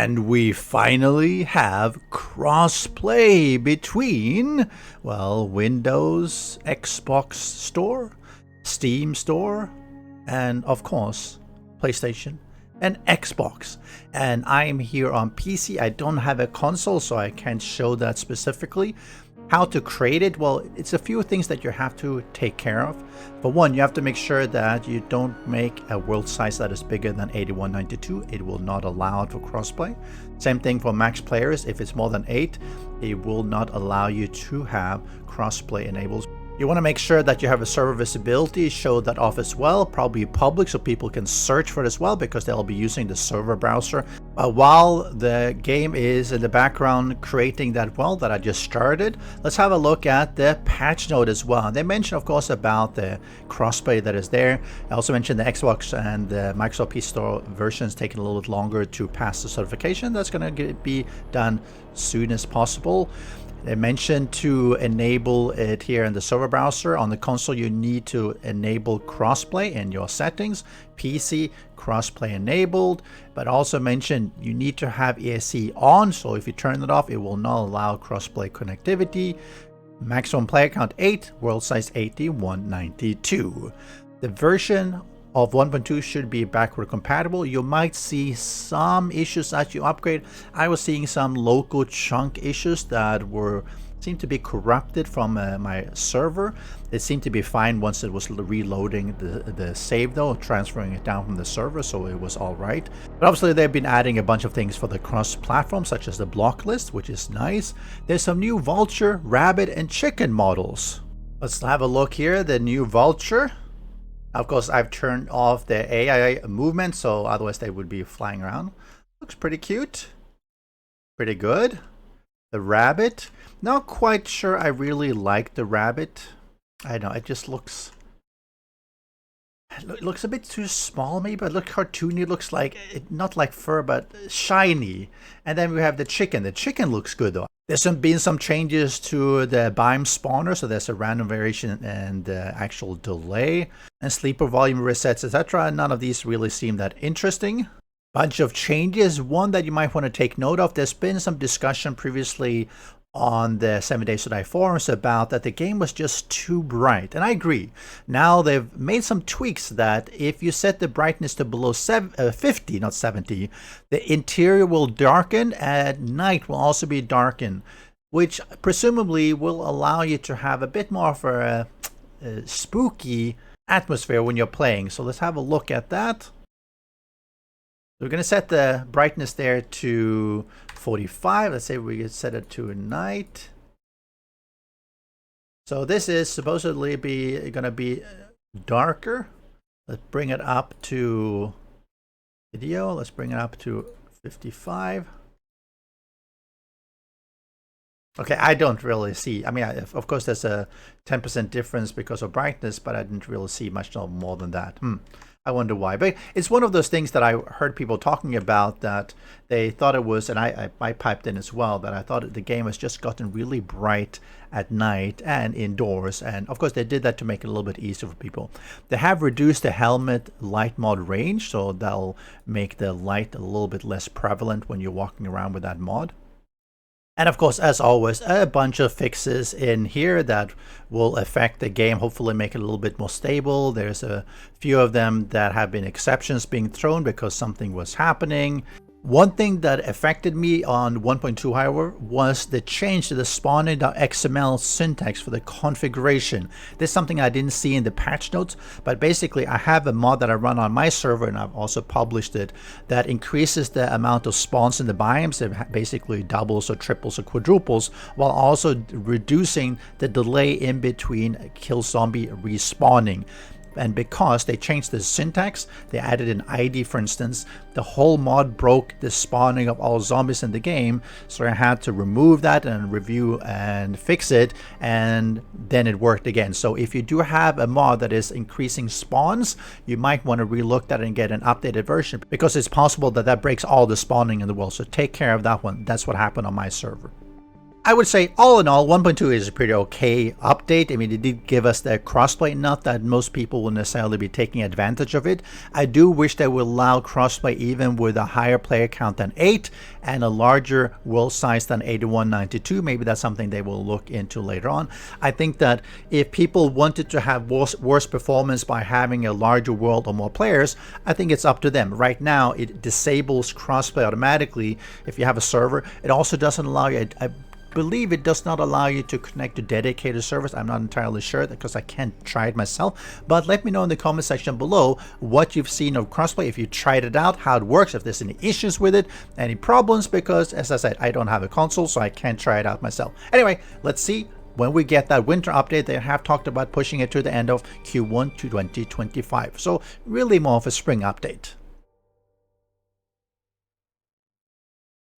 And we finally have crossplay between, well, Windows, Xbox Store, Steam Store, and of course, PlayStation and Xbox. And I'm here on PC. I don't have a console, so I can't show that specifically. How to create it? Well, it's a few things that you have to take care of. For one, you have to make sure that you don't make a world size that is bigger than 8192. It will not allow it for crossplay. Same thing for max players. If it's more than 8, it will not allow you to have crossplay enabled. You want to make sure that you have a server visibility, show that off as well, probably public so people can search for it as well because they'll be using the server browser. While the game is in the background creating that that I just started, let's have a look at the patch note as well. They mentioned, of course, about the crossplay that is there. I also mentioned the Xbox and the Microsoft PC Store versions taking a little bit longer to pass the certification. That's going to be done soon as possible. They mentioned to enable it here in the server browser. On the console, you need to enable crossplay in your settings. PC, crossplay enabled, but also mentioned you need to have ESC on. So if you turn it off, it will not allow crossplay connectivity. Maximum player count 8, world size 8192. The version of 1.2 should be backward compatible. You might see some issues as you upgrade. I was seeing some local chunk issues that seemed to be corrupted from my server. It seemed to be fine once it was reloading the save though, transferring it down from the server, so it was all right. But obviously they've been adding a bunch of things for the cross-platform, such as the block list, which is nice. There's some new vulture, rabbit, and chicken models. Let's have a look here. The new vulture. Of course, I've turned off the AI movement, so otherwise they would be flying around. Looks pretty cute. Pretty good. The rabbit. Not quite sure I really like the rabbit. I don't know, it just looks... It looks a bit too small maybe, but look cartoony. It looks like, not like fur, but shiny. And then we have the chicken. The chicken looks good though. There's been some changes to the biome spawner, so there's a random variation and actual delay. And sleeper volume resets, etc. None of these really seem that interesting. Bunch of changes. One that you might want to take note of. There's been some discussion previously on the 7 Days to Die forums about that the game was just too bright, and I agree. Now they've made some tweaks that if you set the brightness to below 50, not 70, the interior will darken, at night will also be darkened, which presumably will allow you to have a bit more of a spooky atmosphere when you're playing. So let's have a look at that. We're going to set the brightness there to 45. Let's say we could set it to night. So this is supposedly going to be darker. Let's bring it up to video. Let's bring it up to 55. Okay, I don't really see. I mean, of course, there's a 10% difference because of brightness, but I didn't really see much more than that. I wonder why. But it's one of those things that I heard people talking about that they thought it was, and I piped in as well, that I thought the game has just gotten really bright at night and indoors. And of course, they did that to make it a little bit easier for people. They have reduced the helmet light mod range, so that'll make the light a little bit less prevalent when you're walking around with that mod. And of course, as always, a bunch of fixes in here that will affect the game, hopefully make it a little bit more stable. There's a few of them that have been exceptions being thrown because something was happening. One thing that affected me on 1.2, however, was the change to the spawning.xml syntax for the configuration. This is something I didn't see in the patch notes, but basically I have a mod that I run on my server, and I've also published it, that increases the amount of spawns in the biomes. It basically doubles or triples or quadruples, while also reducing the delay in between kill zombie respawning. And because they changed the syntax, they added an ID, for instance, the whole mod broke the spawning of all zombies in the game. So I had to remove that and review and fix it, and then it worked again. So if you do have a mod that is increasing spawns, you might want to relook that and get an updated version, because it's possible that that breaks all the spawning in the world. So take care of that one. That's what happened on my server. I would say all in all, 1.2 is a pretty okay update. I mean, it did give us the crossplay, not that most people will necessarily be taking advantage of it. I do wish they would allow crossplay even with a higher player count than 8 and a larger world size than 8192. Maybe that's something they will look into later on. I think that if people wanted to have worse performance by having a larger world or more players, I think it's up to them. Right now, it disables crossplay automatically if you have a server. It also doesn't allow you, I believe it does not allow you to connect to dedicated servers. I'm not entirely sure because I can't try it myself, but let me know in the comment section below what you've seen of crossplay, if you tried it out, how it works, if there's any issues with it, any problems, because as I said, I don't have a console, so I can't try it out myself. Anyway, let's see when we get that winter update. They have talked about pushing it to the end of Q1 to 2025, so really more of a spring update.